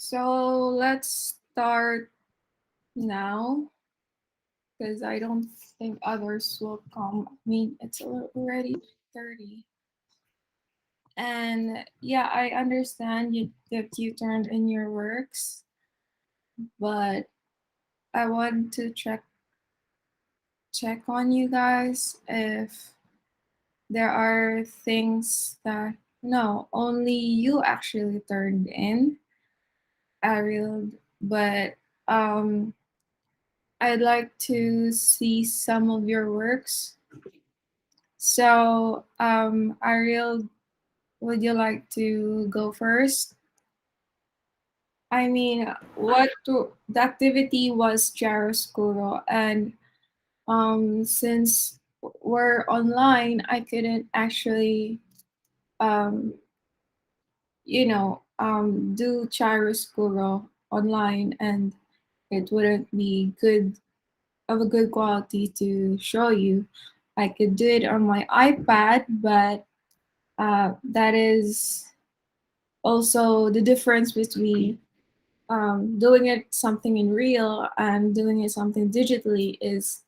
So let's start now because I don't think others will come. I mean, it's already 30. And yeah, I understand that you turned in your works, but I want to check on you guys if there are things that no, only you actually turned in, Ariel, but um I'd like to see some of your works. So, Ariel, would you like to go first? I mean, the activity was Chiaroscuro, and since we're online, I couldn't actually, um, do Chiaroscuro online, and it wouldn't be good of a good quality to show you. I could do it on my iPad, but that is also the difference between doing it something in real and doing it something digitally is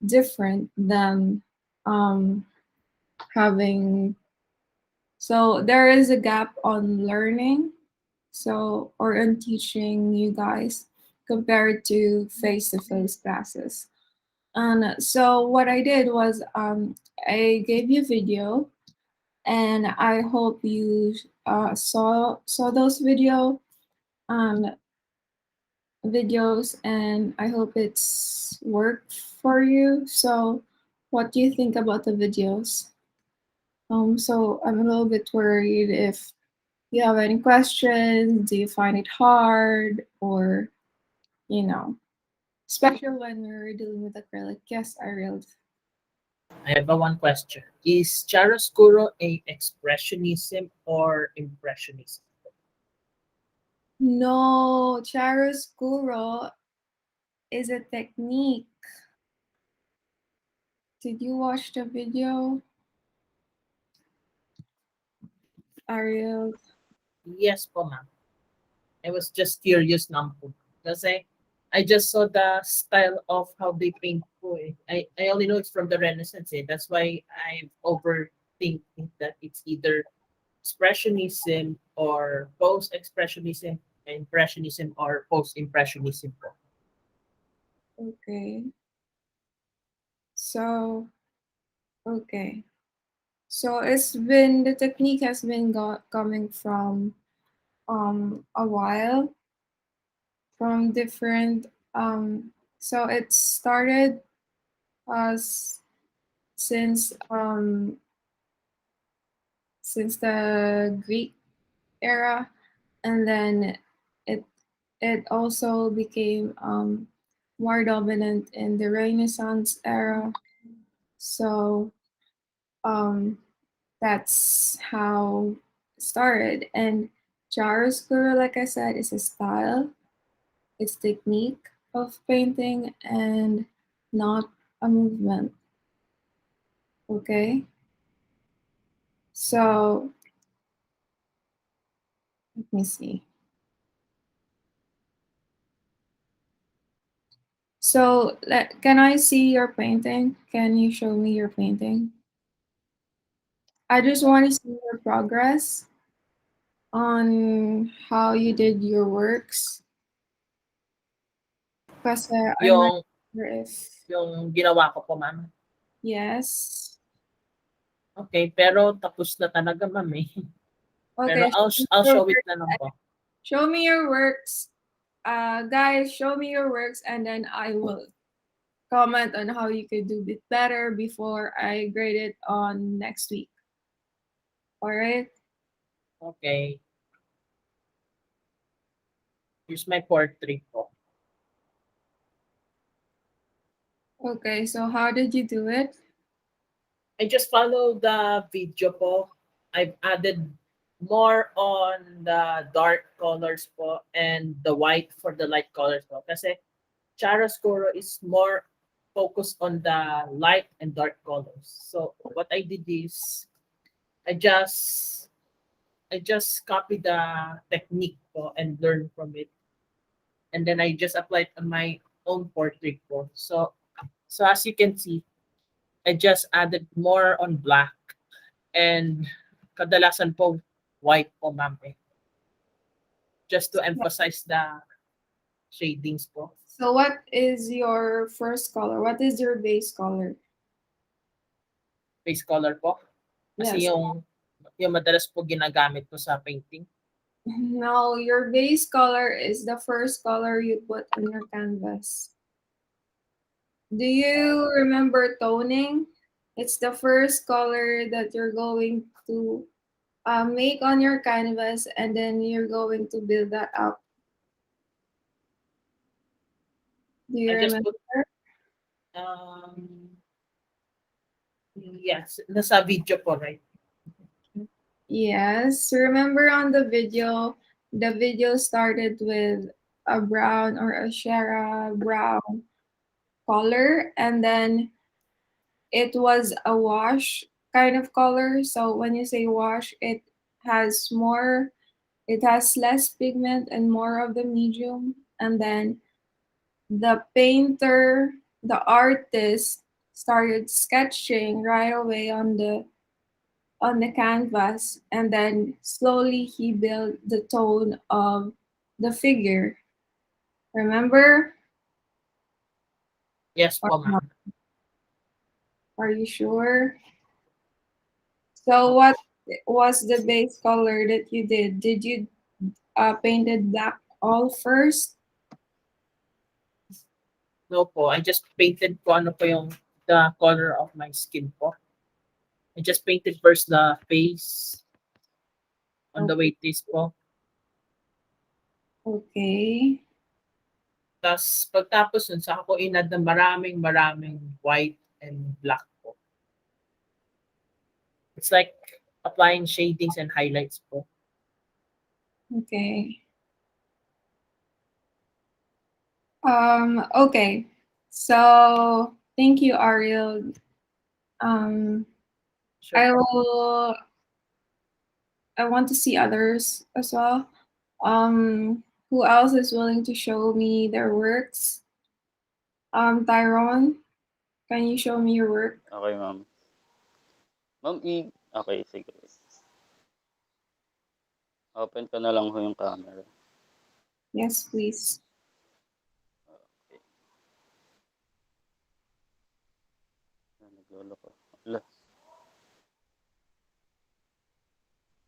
different than um, having. So there is a gap on learning, so or on teaching you guys compared to face-to-face classes. And so what I did was I gave you a video, and I hope you saw those um, videos, and I hope it's worked for you. So, what do you think about the videos? So I'm a little bit worried if you have any questions. Do you find it hard, or you know, especially when we're dealing with acrylic? Yes, I realized. I have a one question. Is Chiaroscuro a expressionism or impressionism? No, chiaroscuro is a technique. Did you watch the video, Ariel? Yes po ma'am. I was just curious lang po. Kasi I just saw the style of how they paint po eh. I only know it's from the Renaissance eh. That's why I'm overthinking that it's either expressionism or post-expressionism, impressionism or post-impressionism po. Okay. So, okay. So the technique has been coming from a while from different so it started us since the Greek era, and then it it also became more dominant in the Renaissance era. So um, that's how it started. And chiaroscuro, like I said, is a style, it's technique of painting, and not a movement. Okay, so let me see. So can I see your painting? Can you show me your painting? I just want to see your progress on how you did your works. Because I'm not Yung sure if yung ginawa ko po ma'am. yes. Okay, pero tapos na talaga ma'am eh. Pero Okay, I'll show it na lang po. show me your works. Guys, show me your works, and then I will comment on how you could do it better before I grade it on next week. All right. Okay. Here's my portrait po. Okay, so how did you do it? I just follow the video po. I've added more on the dark colors po and the white for the light colors po. Kasi Chiaroscuro is more focused on the light and dark colors. So what I did is I just I just copied the technique po and learn from it. And then I just applied on my own portrait po. So as you can see, I just added more on black and kadalasan po white po ma'am eh. Just to emphasize the shadings po. So what is your first color? What is your base color? Base color po. Kasi Yes. yung madalas po ginagamit ko sa painting. No, your base color is the first color you put on your canvas. Do you remember toning? It's the first color that you're going to make on your canvas, and then you're going to build that up. Do you I just remember? put um yes, nasa video po, right? Yes. Remember on the video started with a brown or a Shara brown color, and then it was a wash kind of color. So when you say wash, has more, it has less pigment and more of the medium. And then the painter, the artist started sketching right away on the canvas, and then slowly he built the tone of the figure. Remember? Yes Or po, not? ma'am. Are you sure? So what was the base color that you did? Did you painted black all first? No po, I just painted po ano po yung the color of my skin po. I just painted first the face on the Okay. weight po. Okay. Tapos pagtapos nun, saka ko inad ng maraming white and black po. It's like applying shadings and highlights po. Okay. Okay. So thank you, Ariel. Um, Sure I po. will. I want to see others as well. Who else is willing to show me their works? Tyrone, can you show me your work? Okay, ma'am. Ma'am, okay, sige. Open ko na lang ho yung camera. Yes, please. Okay. Naglolo ko. Ala.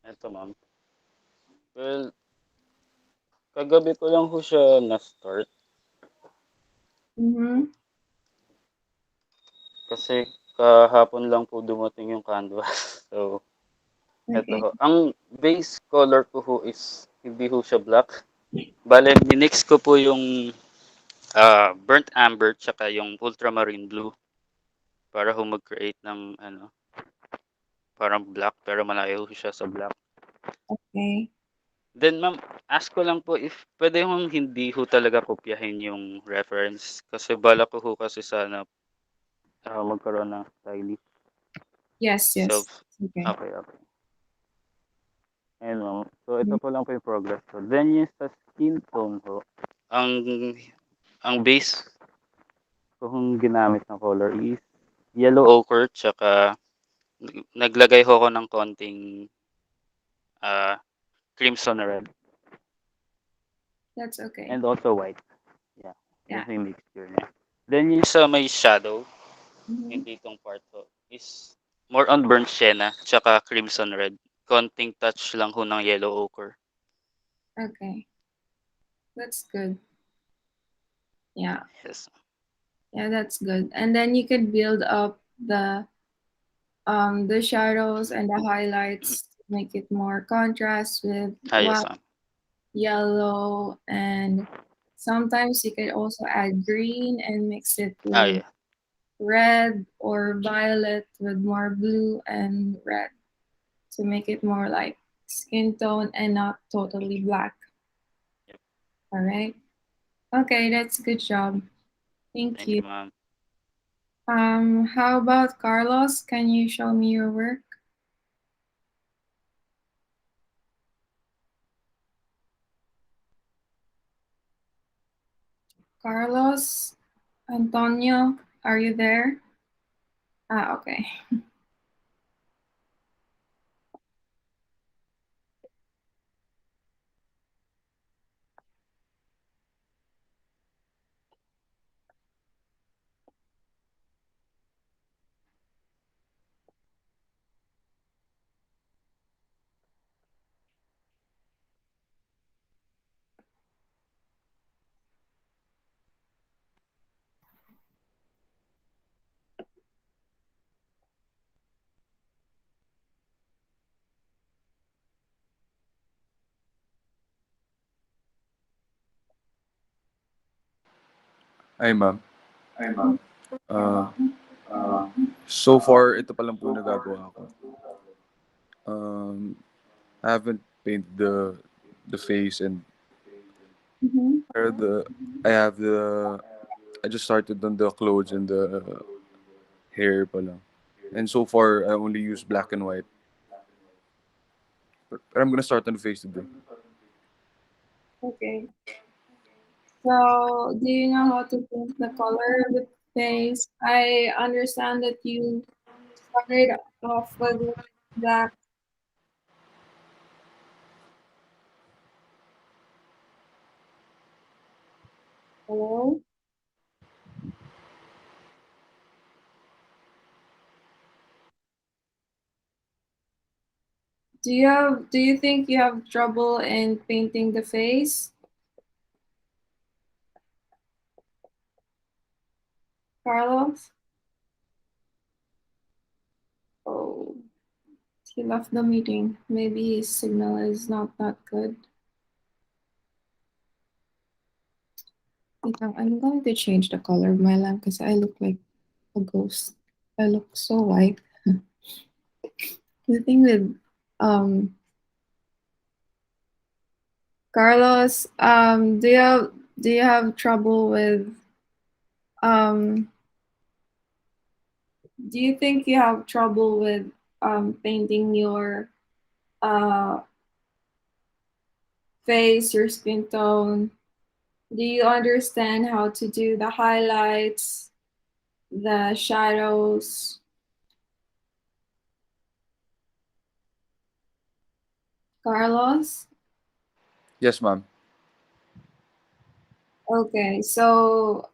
Eto, ma'am. Well, kagabi ko lang ho siya na-start. Mm-hmm. Kasi kahapon lang po dumating yung canvas. So, eto Okay. ho. Ang base color ko ho is hindi ho siya black. Bale, minix ko po yung burnt amber tsaka yung ultramarine blue para ho mag-create ng ano, parang black pero malayo ho siya sa black. Okay. Then ma'am, ask ko lang po if pwede hong hindi ho talaga kopyahin yung reference kasi balak ko ho kasi sana magkaroon ng stylist Yes, yes. self. Okay. Okay, okay. Ayun ma'am. So ito po lang po yung progress ko. Then yung sa skin tone ho, ang ang base ko hong ginamit na color is yellow ochre tsaka naglagay ho ako ng konting ah, crimson red That's okay. and also white. Yeah, yun Yeah. po yung mixture niya. Then yung sa may shadow, Mm-hmm. yung ditong part ho, is more on burnt sienna, tsaka crimson red. Konting touch lang ho ng yellow ochre. Okay. That's good. Yeah. Yes. Yeah, that's good. And then you could build up the shadows and the highlights to make it more contrast with Ah, yes, white, ma'am. yellow, and sometimes you could also add green and mix it Ah, with yeah. red or violet with more blue and red to make it more like skin tone and not totally black. Yep. All right. Okay, that's a good job. Thank Thank you. you, ma'am. How about Carlos? Can you show me your work? Carlos, Antonio, are you there? Ah, okay. Ay, ma'am. Ah, so far, ito pa lang po nagagawa ko. I haven't painted the face and Mm-hmm. or the I have the I just started on the clothes and the hair pa lang. And so far, I only use black and white. But I'm gonna start on the face today. Okay. So, do you know how to paint the color of the face? I understand that you started off with black. Hello? Do you think you have trouble in painting the face, Carlos? Oh, he left the meeting. Maybe his signal is not that good. Wait lang, I'm going to change the color of my lamp because I look like a ghost. I look so white. The thing with um Carlos, do you have trouble with um do you think you have trouble with painting your uh face, your skin tone? Do you understand how to do the highlights, the shadows? Carlos? Yes, ma'am. Okay, so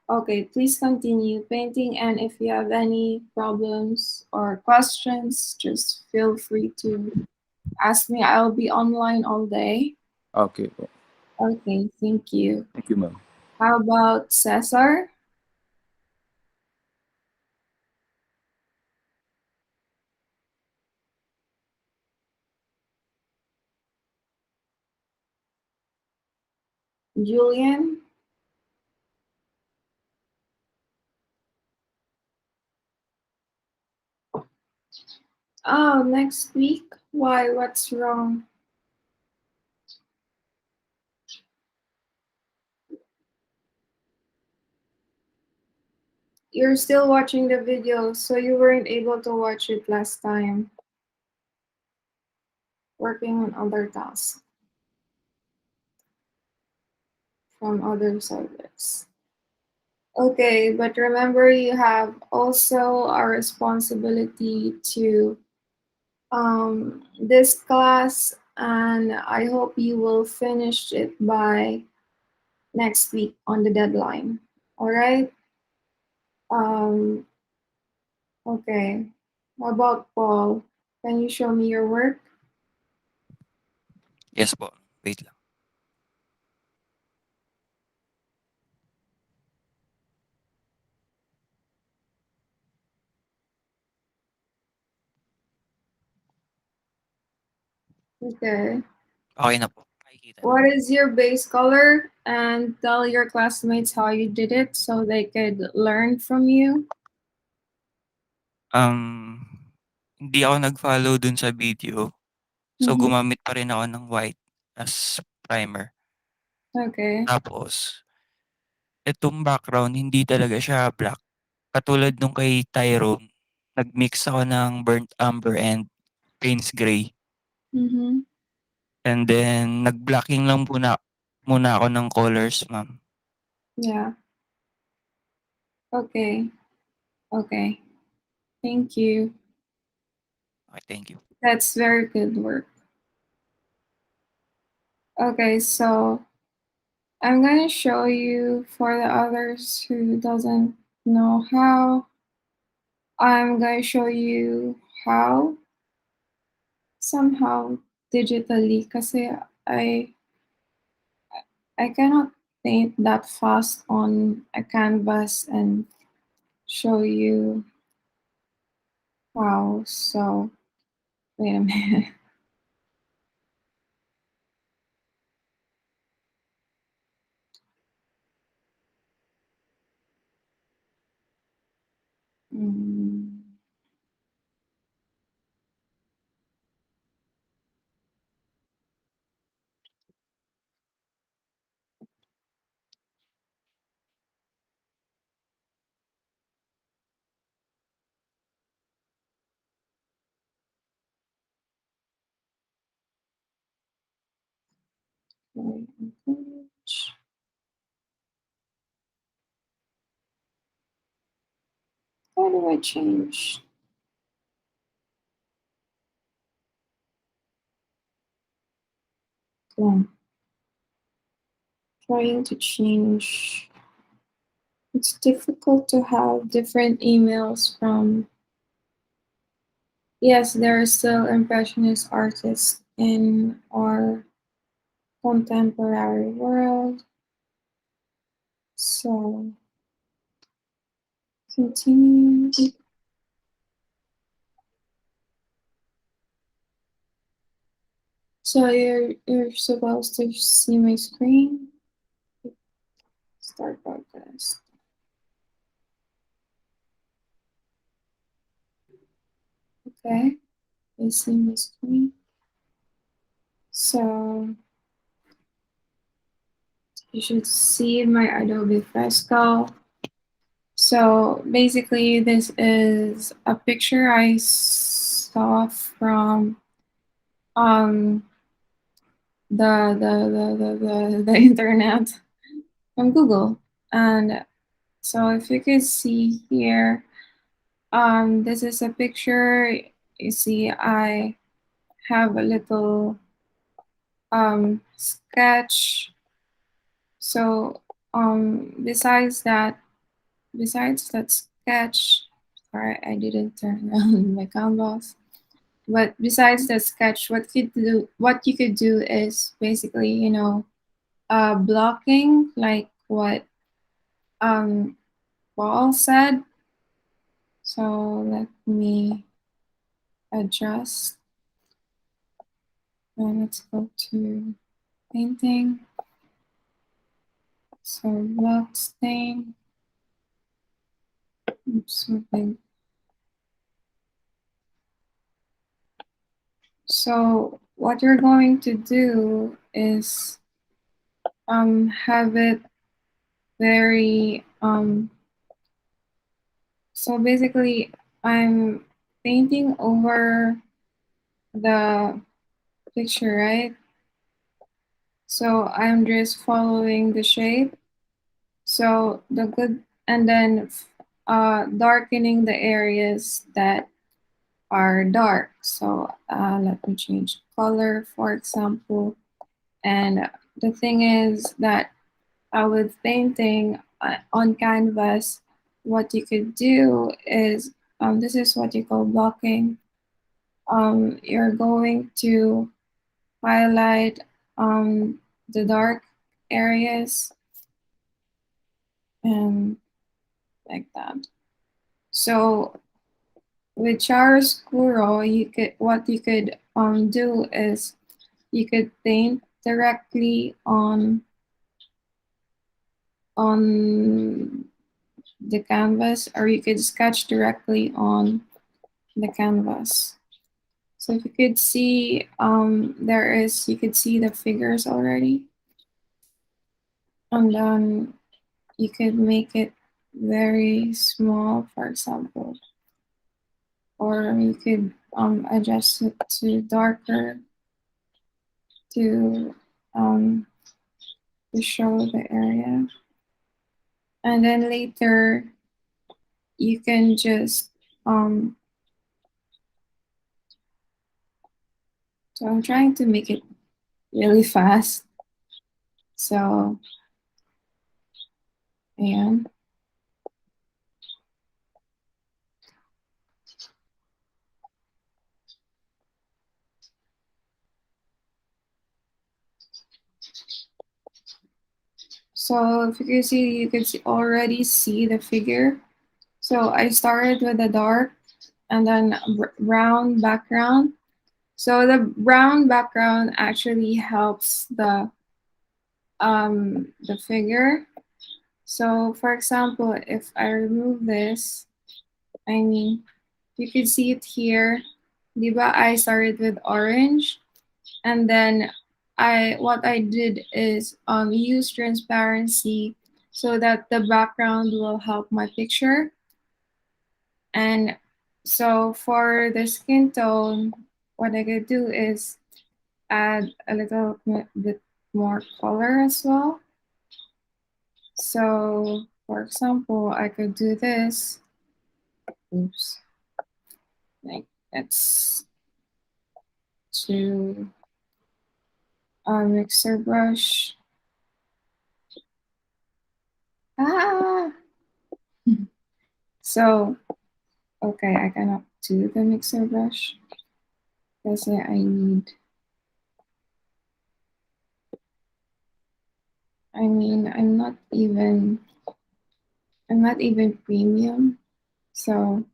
okay, please continue painting, and if you have any problems or questions, just feel free to ask me. I'll be online all day. Okay po. Okay, thank you. Thank you, ma'am. How about Cesar? Julian? Oh, next week? Why? What's wrong? You're still watching the video, so you weren't able to watch it last time. Working on other tasks from other subjects. Okay, but remember you have also a responsibility to this class, and I hope you will finish it by next week on the deadline. All right? Um, okay. How about Paul? Can you show me your work? Yes po. Wait lang. Okay. Okay na po. Makikita na. What is your base color? And tell your classmates how you did it so they could learn from you. Um, Hindi ako nag-follow dun sa video. So, Mhm. gumamit pa rin ako ng white as primer. Okay. Tapos, itong background, hindi talaga siya black. Katulad nung kay Tyrone, nag-mix ako ng burnt umber and Payne's gray. Mm-hmm. And then, nag-blocking lang muna ako ng colors, ma'am. Yeah. Okay. Okay. Thank you. Okay, thank you. That's very good work. Okay, so I'm going to show you for the others who doesn't know how. I'm going to show you how somehow digitally kasi I cannot paint that fast on a canvas and show you how. So wait a minute. Mm. Kalayaan College. How do I change? Trying to change. It's difficult to have different emails from. Yes, there are still impressionist artists in our contemporary world. So continue. So you're supposed to see my screen. Start podcast. Okay, you see my screen. So you should see my Adobe Fresco. So basically, this is a picture I saw from um the internet from Google. And so if you could see here, this is a picture. You see, I have a little sketch. So besides that sketch, sorry, I didn't turn around my canvas. But besides the sketch, what you could do is basically, blocking, like what Paul said. So let me adjust. And let's go to painting. So block stain. Something. So what you're going to do is have it very so basically I'm painting over the picture, right? So I'm just following the shape. So and then darkening the areas that are dark. So let me change color, for example. And the thing is that with painting on canvas, what you could do is this is what you call blocking. You're going to highlight the dark areas and like that. So with Chiaroscuro, what you could do is you could paint directly on the canvas, or you could sketch directly on the canvas. So if you could see, you could see the figures already, and then you could make it very small, for example, or you could adjust it to darker to show the area. and then later you can just so I'm trying to make it really fast. So ayan. So if you can see, already see the figure. So I started with a dark and then brown background. So the brown background actually helps the figure. So for example, if I remove this, I mean, you can see it here. Diba, I started with orange, and then what I did is use transparency so that the background will help my picture. And so for the skin tone, what I could do is add a little bit more color as well. So for example, I could do this. Oops. Like it's to a mixer brush. Ah! So, okay, I cannot do the mixer brush because I'm not even premium. So,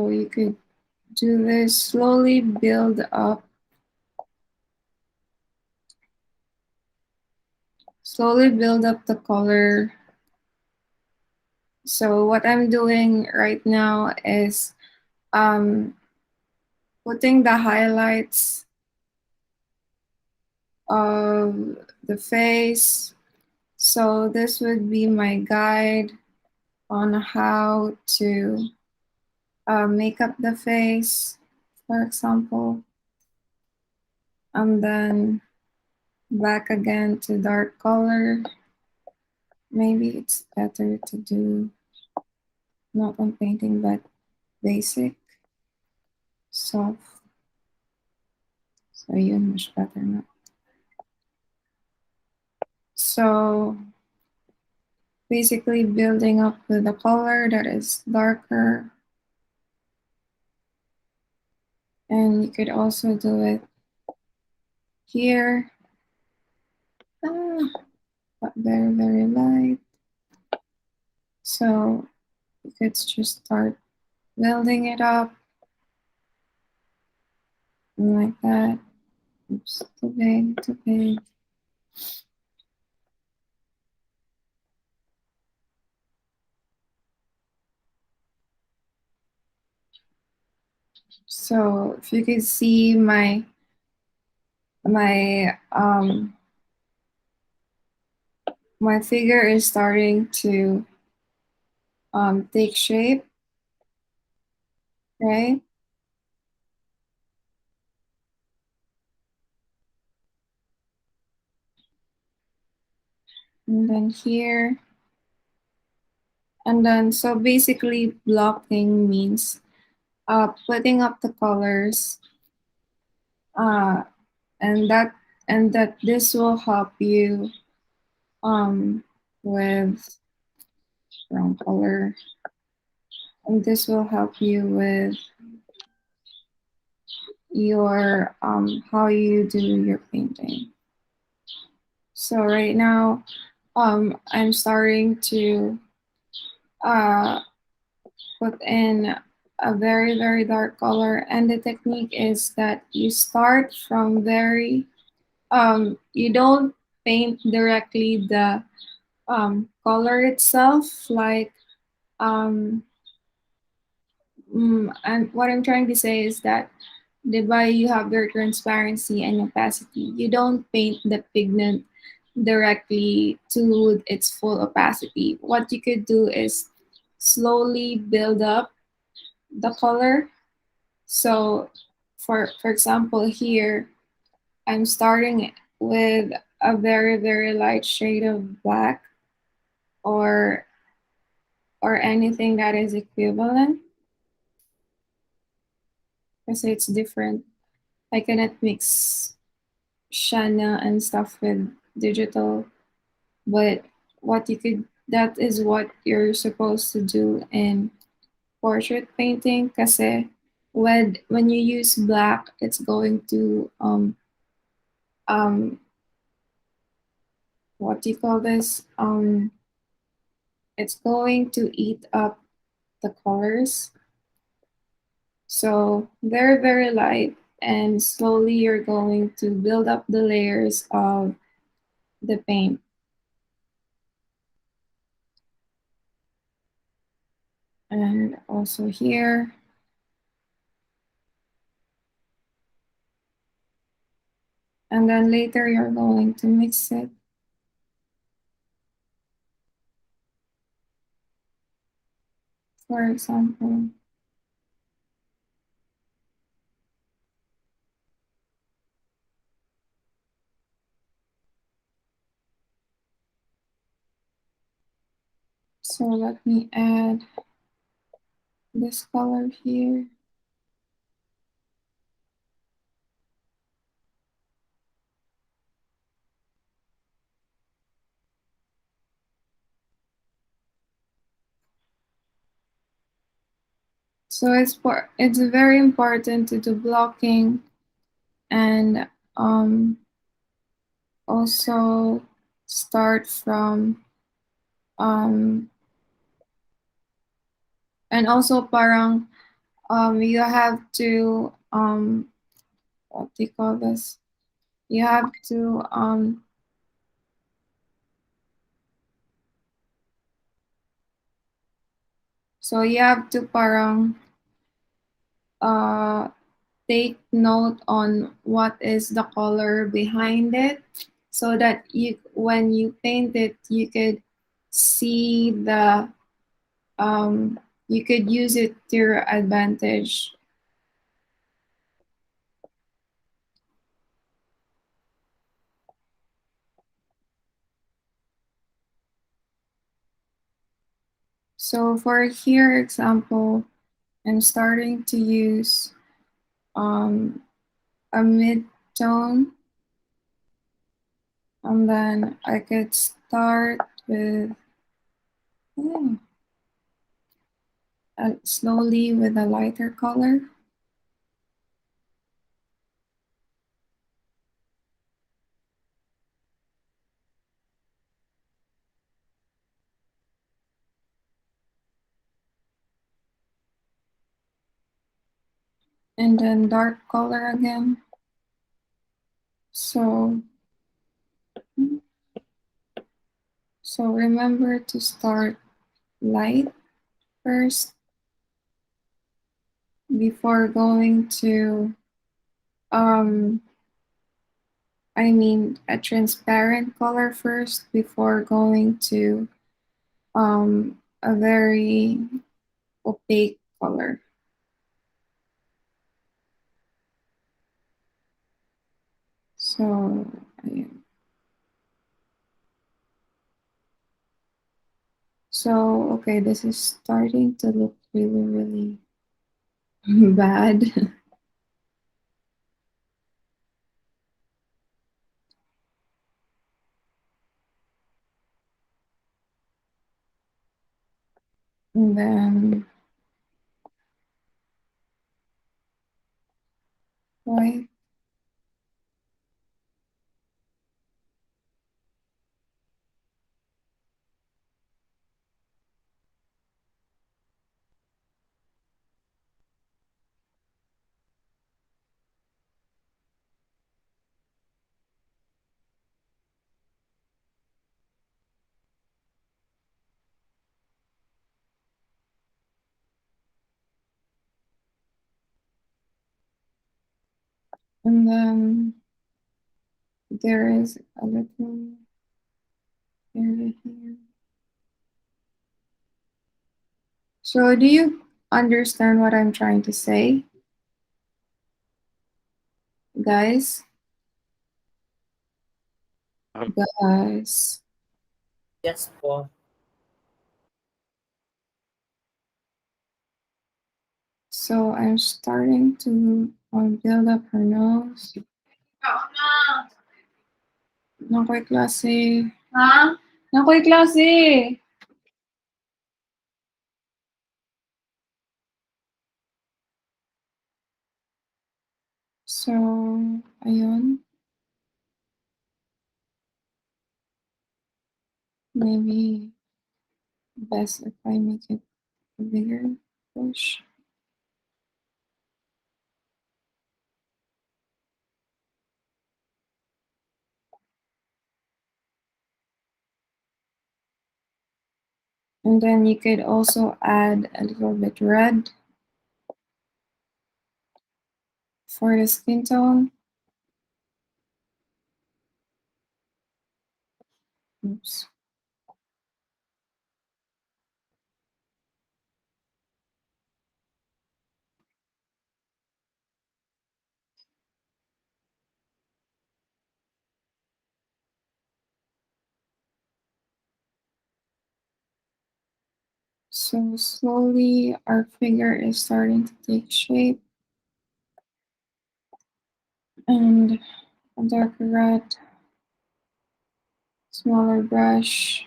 you could do this, slowly build up the color. So what I'm doing right now is putting the highlights of the face. So this would be my guide on how to make up the face, for example. And then back again to dark color. Maybe it's better to do not on painting, but basic, soft. So yun, much better na. So basically building up with a color that is darker. And you could also do it here. But very, very light. So you could just start building it up like that. Oops, too big, too big. So if you can see my figure is starting to take shape, right? And then here. And then, so basically blocking means putting up the colors and that this will help you with brown color, and this will help you with your how you do your painting. So right now I'm starting to put in a very, very dark color, and the technique is that you start from very you don't paint directly the color itself, like and what I'm trying to say is that diba, you have your transparency and opacity. You don't paint the pigment directly to its full opacity. What you could do is slowly build up the color. So for example, here I'm starting with a very light shade of black, or anything that is equivalent, because it's different. I cannot mix Shana and stuff with digital, but what you could that is what you're supposed to do in portrait painting, kasi when you use black, it's going to um what do you call this, it's going to eat up the colors. So they're very light, and slowly you're going to build up the layers of the paint. And also here. And then later you're going to mix it. For example, so let me add this color here. So it's very important to do blocking, and also start from and also parang you have to what do you call this? You have to so you have to parang take note on what is the color behind it, so that you when you paint it you could see the you could use it to your advantage. So for here example, I'm starting to use a mid-tone, and then I could start with slowly with a lighter color. And then dark color again. So remember to start light first before going to I mean a transparent color first before going to a very opaque color. So okay, this is starting to look really bad. And then white. And then there is a little area here. So do you understand what I'm trying to say? Guys, Okay. guys. Yes po. So I'm starting to build up her nose. Nakoy klase. Ha? Nakoy klase! So, ayun. Maybe best if I make it a bigger push. And then you could also add a little bit red for the skin tone. Oops. So slowly our figure is starting to take shape. And a darker red, smaller brush,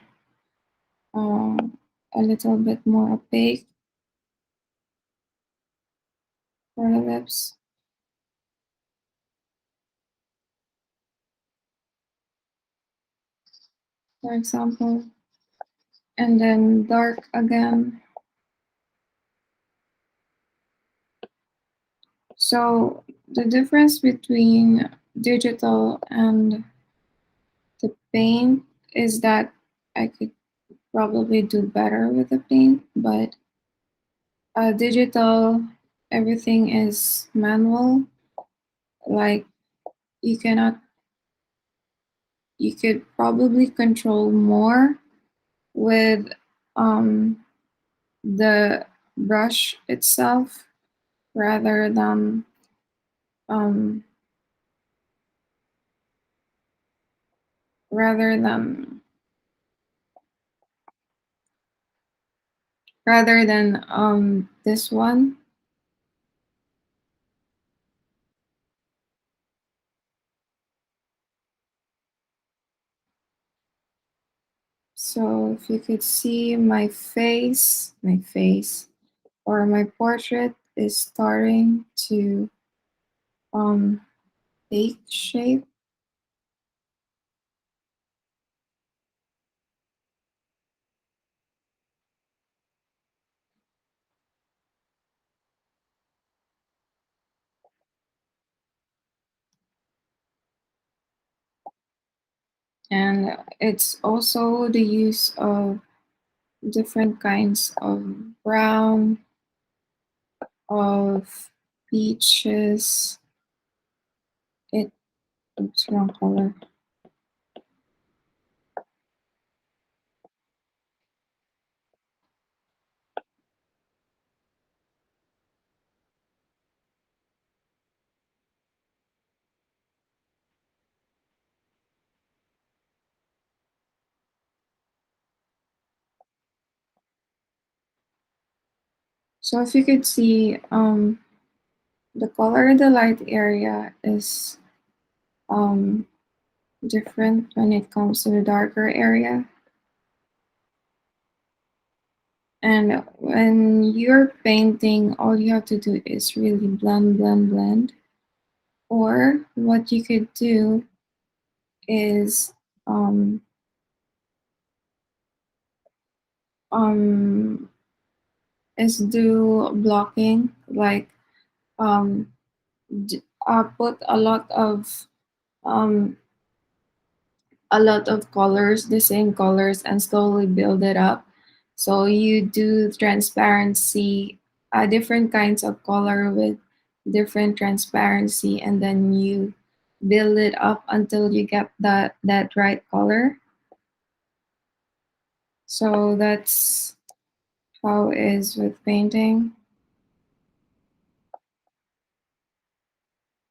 a little bit more opaque for the lips. For example, and then dark again. So the difference between digital and the paint is that I could probably do better with the paint, but digital, everything is manual. Like you cannot, you could probably control more with the brush itself rather than um, rather than this one. So if you could see my face or my portrait is starting to take shape. And it's also the use of different kinds of brown, of peaches. It's wrong color. So if you could see, the color in the light area is different when it comes to the darker area. And when you're painting, all you have to do is really blend, blend, blend. Or what you could do is um, do blocking, like put um, a lot of colors, the same colors, and slowly build it up. So you do transparency, different kinds of color with different transparency, and then you build it up until you get that right color. So that's how it is with painting.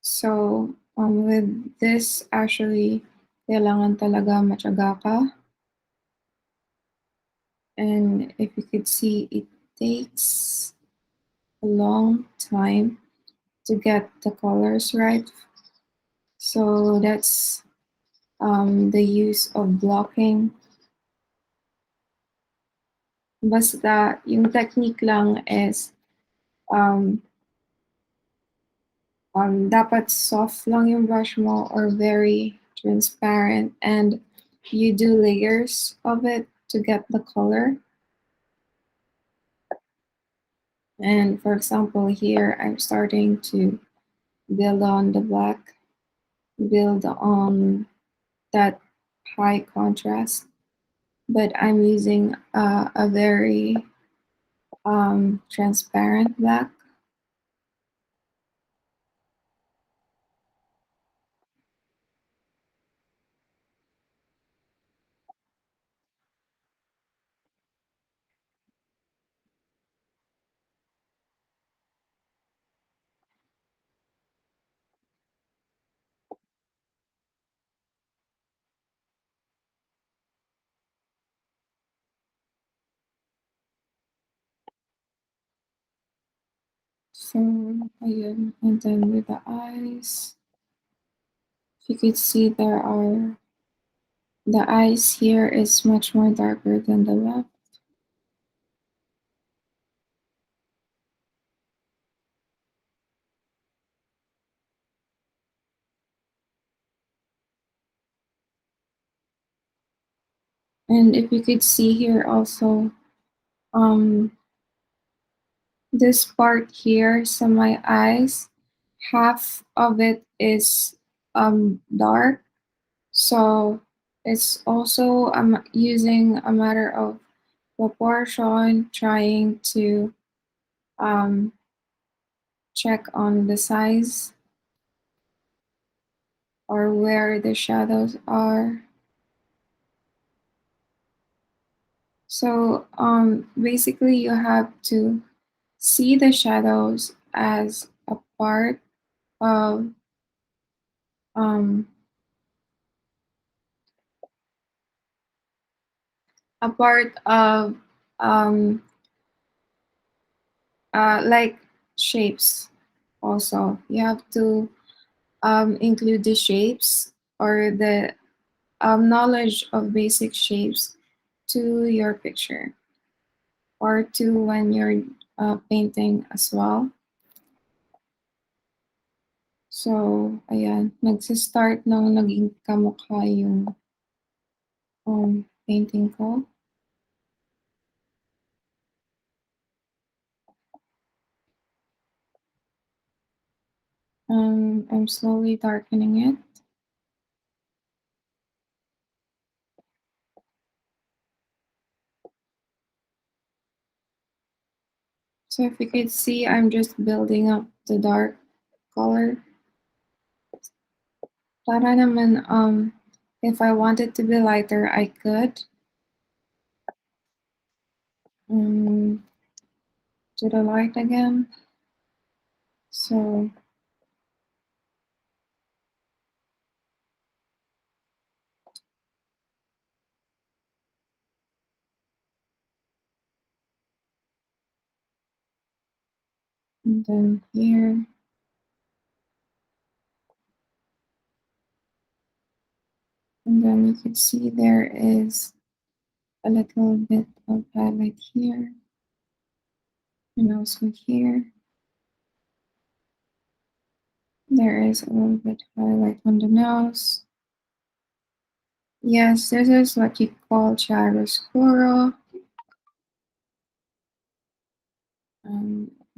So With this, actually, kailangan talaga matyaga ka. And if you could see, it takes a long time to get the colors right. So that's the use of blocking. Basta yung technique lang is dapat soft lang yung brush mo or very transparent, and you do layers of it to get the color. And for example, here I'm starting to build on the black, build on that high contrast, but I'm using a very transparent black. So ayun, and then with the eyes, you could see the eyes here is much more darker than the left. And if you could see here also, this part here, so my eyes, half of it is dark. So it's also I'm using a matter of proportion, trying to check on the size or where the shadows are. So basically you have to see the shadows as a part of um, a part of um, like shapes. Also, you have to include the shapes or the knowledge of basic shapes to your picture or to when you're painting as well. So, ayan, nagsistart nang naging kamukha yung painting ko. I'm slowly darkening it. So if you could see, I'm just building up the dark color. Para naman, if I wanted to be lighter, I could. Do the light again. So and then here. And then you can see there is a little bit of highlight here. And also here. There is a little bit of highlight on the nose. Yes, this is what you call Chiaroscuro.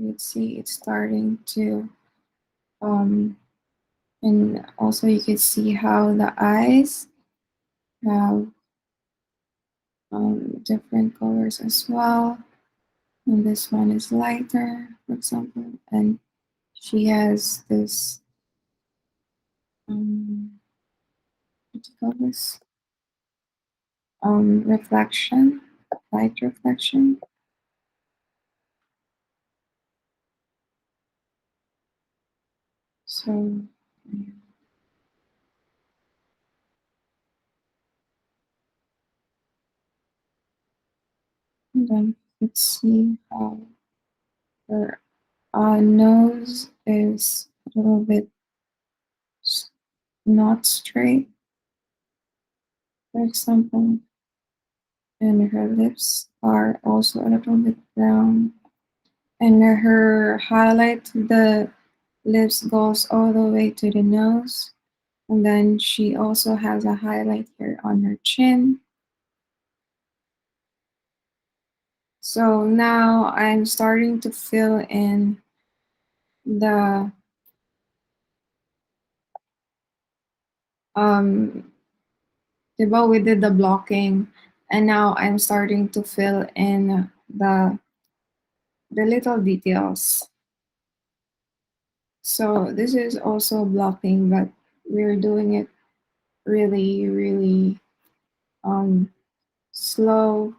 Let's see, it's starting to, and also you can see how the eyes have different colors as well. And this one is lighter, for example, and she has this, what do you call this? Reflection, light reflection. So, yeah. And then let's see how her nose is a little bit not straight, for example. And her lips are also a little bit brown. And her highlight, the lips goes all the way to the nose. And then she also has a highlight here on her chin. So now I'm starting to fill in the diba we did the blocking, and now I'm starting to fill in the little details. So this is also blocking, but we're doing it really, really slow.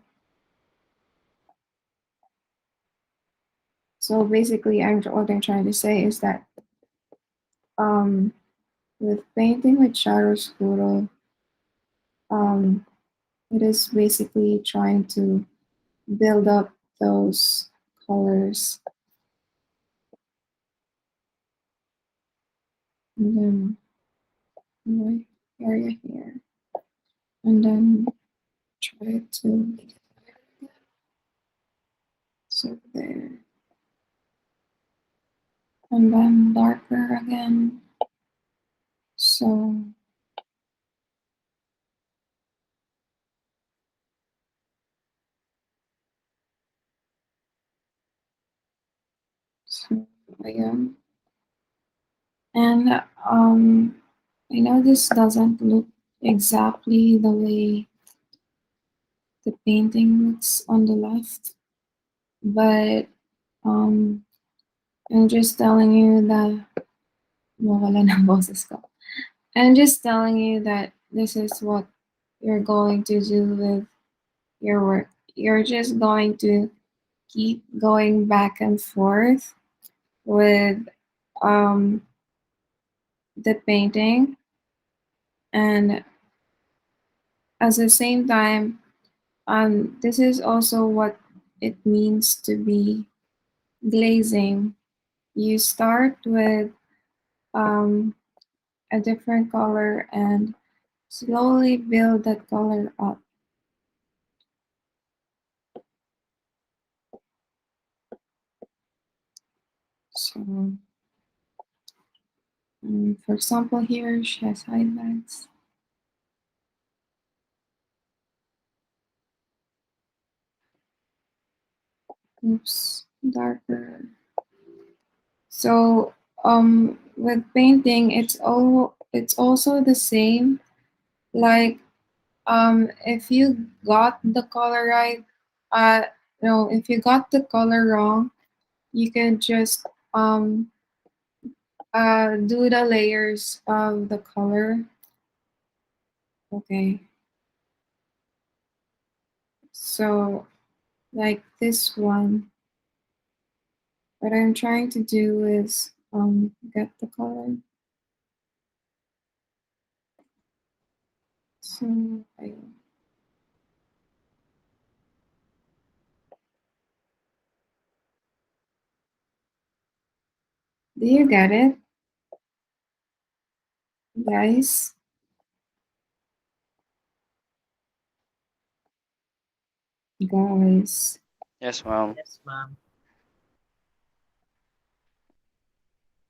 So basically, what I'm trying to say is that with painting with Chiaroscuro, it is basically trying to build up those colors. And then my area here. And then try to make it lighter again. So there. And then darker again. So ayan. And I know this doesn't look exactly the way the painting looks on the left, but I'm just telling you that wala ng boses ko. I'm just telling you that this is what you're going to do with your work. You're just going to keep going back and forth with the painting, and at the same time, this is also what it means to be glazing. You start with a different color and slowly build that color up. So, for example, here she has highlights. Oops, darker. So, with painting, it's also the same. Like, if you got the color right, no, if you got the color wrong, you can just do the layers of the color. Okay. So, like this one, what I'm trying to do is get the color. So do you get it, guys? Guys. Yes, ma'am. Yes, ma'am.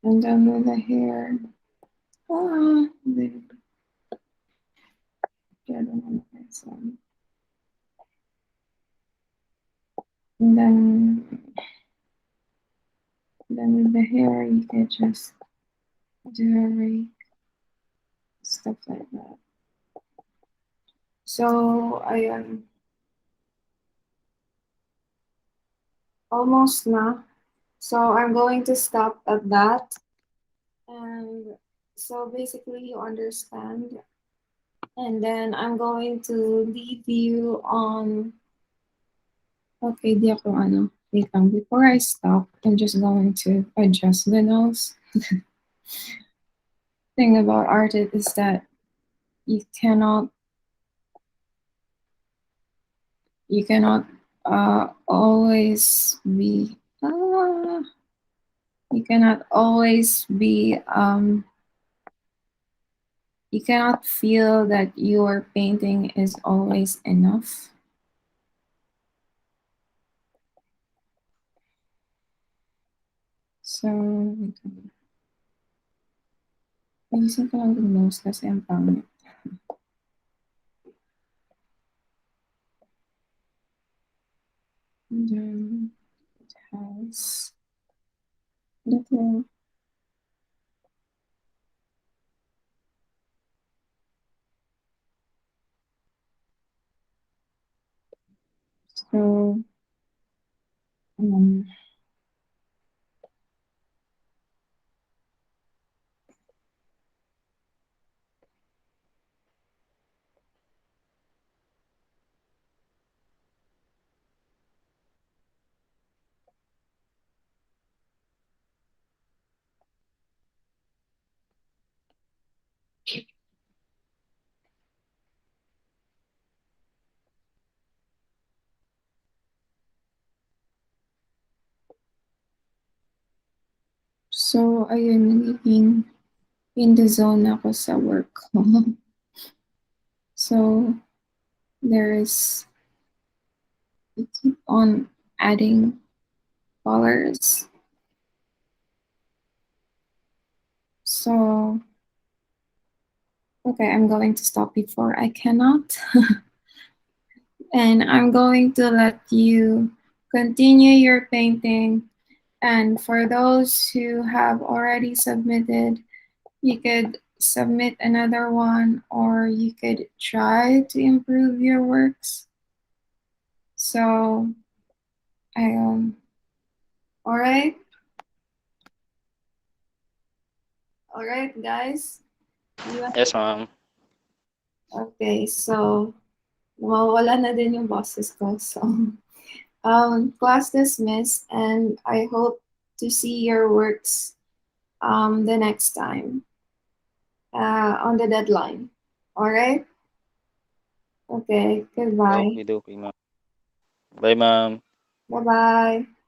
And then with the hair. The other one. And then with the hair, you can just do a rake, stuff like that. So I am almost now. So I'm going to stop at that. And so basically you understand. And then I'm going to leave you on. Okay, di ako ano. Wait lang. Before I stop, I'm just going to adjust the nose. Thing about art is that you cannot always be you cannot always be you cannot feel that your painting is always enough. So, wait lang. Ayusin ko lang yung nose kasi ang pangit. And then it has little so um, so ayun, nagiging in the zone ako sa work ko. So there's I keep on adding colors. So okay, I'm going to stop before I cannot. And I'm going to let you continue your painting. And for those who have already submitted, you could submit another one or you could try to improve your works. So, all right. All right, guys. Yes, ma'am. Okay, so wala na din yung bosses ko. So, class dismissed, and I hope to see your works the next time on the deadline. All right? Okay, goodbye. Okey dokey, ma'am. Bye, ma'am. Bye-bye.